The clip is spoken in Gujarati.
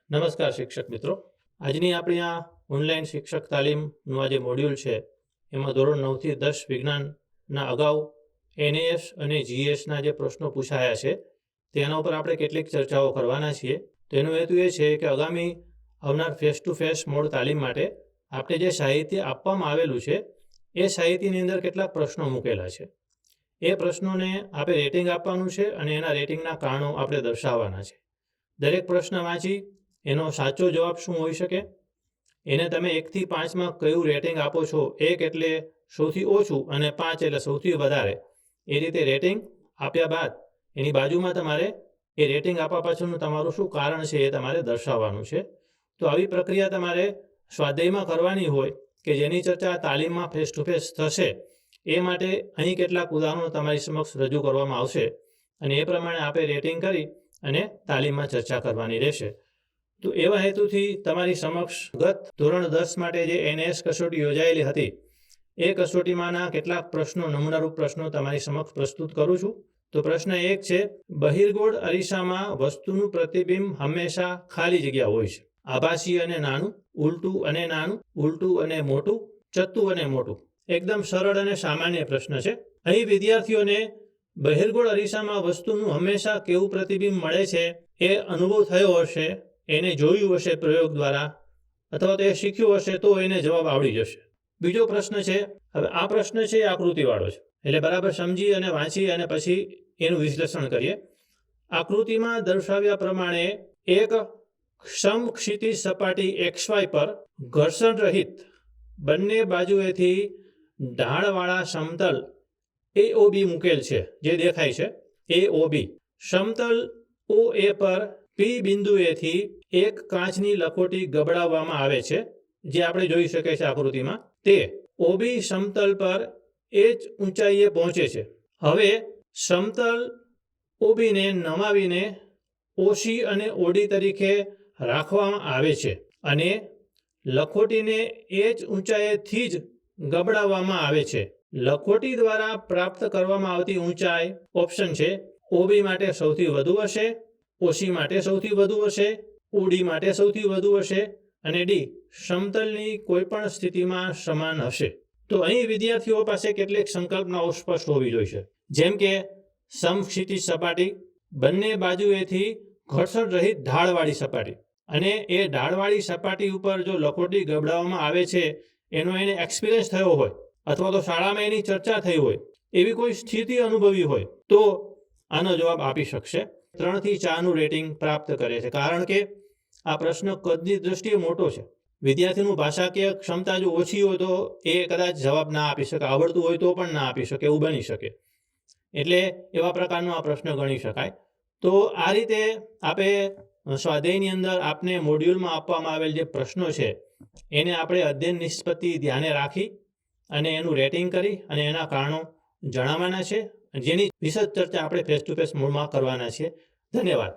નમસ્કાર શિક્ષક મિત્રો, આજની આપણી આ ઓનલાઈન શિક્ષક તાલીમનું આ જે મોડ્યુલ છે એમાં ધોરણ 9 થી 10 વિજ્ઞાનના અગાઉ NAS અને GSના જે પ્રશ્નો પૂછાયા છે તેના ઉપર આપણે કેટલીક ચર્ચાઓ કરવાના છીએ. તેનો હેતુ એ છે કે આગામી આવનાર ફેસ ટુ ફેસ મોડ તાલીમ માટે આપણે જે સાહિત્ય આપવામાં આવેલું છે એ સાહિત્યની અંદર કેટલાક પ્રશ્નો મૂકેલા છે. એ પ્રશ્નોને આપણે રેટિંગ આપવાનું છે અને એના રેટિંગના કારણો આપણે દર્શાવવાના છે. દરેક પ્રશ્ન વાંચી એનો સાચો જવાબ શું હોઈ શકે, એને તમે 1 થી 5માં કયું રેટિંગ આપો છો, 1 એટલે સૌથી ઓછું અને 5 એટલે સૌથી વધારે, એ રીતે રેટિંગ આપ્યા બાદ એની બાજુમાં તમારે એ રેટિંગ આપવા પાછળનું તમારું શું કારણ છે એ તમારે દર્શાવવાનું છે. તો આવી પ્રક્રિયા તમારે સ્વાધ્યાયમાં કરવાની હોય કે જેની ચર્ચા તાલીમમાં ફેસ ટુ ફેસ થશે, એ માટે અહીં કેટલાક ઉદાહરણો તમારી સમક્ષ રજૂ કરવામાં આવશે અને એ પ્રમાણે આપણે રેટિંગ કરી અને તાલીમમાં ચર્ચા કરવાની રહેશે. તો એવા હેતુથી તમારી સમક્ષ ગત ધોરણ 10 માટે જે NAS કસોટી યોજાયેલી હતી એ કસોટીમાંના કેટલાક પ્રશ્નો, નમૂનારૂપ પ્રશ્નો તમારી સમક્ષ પ્રસ્તુત કરું છું. તો પ્રશ્ન 1 છે, બહિર્ગોળ અરીસામાં વસ્તુનું પ્રતિબિંબ હંમેશા ખાલી જગ્યા હોય છે. આભાસી અને નાનું, ઉલટું અને નાનું, ઉલટું અને મોટું, ચત્તું અને મોટું. એકદમ સરળ અને સામાન્ય પ્રશ્ન છે. અહીં વિદ્યાર્થીઓને બહિર્ગોળ અરીસામાં વસ્તુનું હંમેશા કેવું પ્રતિબિંબ મળે છે એ અનુભવ થયો હશે, એને જોયું હશે પ્રયોગ દ્વારા, અથવા તો એ શીખ્યું હશે તો એને જવાબ આવડી જશે. બીજો પ્રશ્ન છે, હવે આ પ્રશ્ન છે એ આકૃતિવાળો છે, એટલે બરાબર સમજી અને વાંચી અને પછી એનું વિશ્લેષણ કરીએ. આકૃતિમાં દર્શાવ્યા પ્રમાણે એક સમક્ષિતિજ સપાટી XY પર ઘર્ષણ રહિત બંને બાજુએથી ઢાળવાળા સમતલ AOB મૂકેલ છે, જે દેખાય છે AOB. સમતલ OA પર P બિંદુએથી એક કાચની લખોટી ગબડાવવામાં આવે છે, જે આપણે જોઈ શકીએ છીએ આકૃતિમાં. તે OB સમતલ પર H ઊંચાઈએ પહોંચે છે. હવે સમતલ OB ને નમાવીને OC અને OD તરીકે રાખવામાં આવે છે અને લખોટીને H ઊંચાઈથી જ ગબડાવવામાં આવે છે. લખોટી દ્વારા પ્રાપ્ત કરવામાં આવતી ઊંચાઈ ઓપ્શન છે OB માટે સૌથી વધુ હશે, OC માટે સૌથી વધુ હશે, OD માટે સૌથી વધુ હશે અને D સમતલની કોઈપણ સ્થિતિમાં સમાન હશે. તો અહીં વિદ્યાર્થીઓ પાસે કેટલીક સંકલ્પનાઓ સ્પષ્ટ હોવી જોઈએ, જેમ કે સમક્ષિતિજ સપાટી, બંને બાજુએથી ઘર્ષણ રહિત ઢાળવાળી સપાટી, અને એ ઢાળવાળી સપાટી ઉપર જો લખોટી ગબડાવવામાં આવે છે એનો એને એક્સપિરિયન્સ થયો હોય અથવા તો શાળામાં એની ચર્ચા થઈ હોય, એવી કોઈ સ્થિતિ અનુભવી હોય તો આનો જવાબ આપી શકશે. 3 થી 4નું રેટિંગ પ્રાપ્ત કરે છે, કારણ કે આ પ્રશ્ન કદની દ્રષ્ટિએ મોટો છે. વિદ્યાર્થીનું ભાષાકીય ક્ષમતા જો ઓછી હોય તો એ કદાચ જવાબ ના આપી શકે, આવડતું હોય તો પણ ના આપી શકે, એવું બની શકે. એટલે એવા પ્રકારનો આ પ્રશ્ન ગણી શકાય. તો આ રીતે આપણે સ્વાધ્યાયની અંદર આપને મોડ્યુલમાં આપવામાં આવેલ જે પ્રશ્નો છે એને આપણે અધ્યયન નિષ્પત્તિ ધ્યાને રાખી અને એનું રેટિંગ કરી અને એના કારણો જણાવવાના છે, જેની વિશદ ચર્ચા આપણે ફેસ ટુ ફેસ મોડમાં કરવાના છીએ. ધન્યવાદ.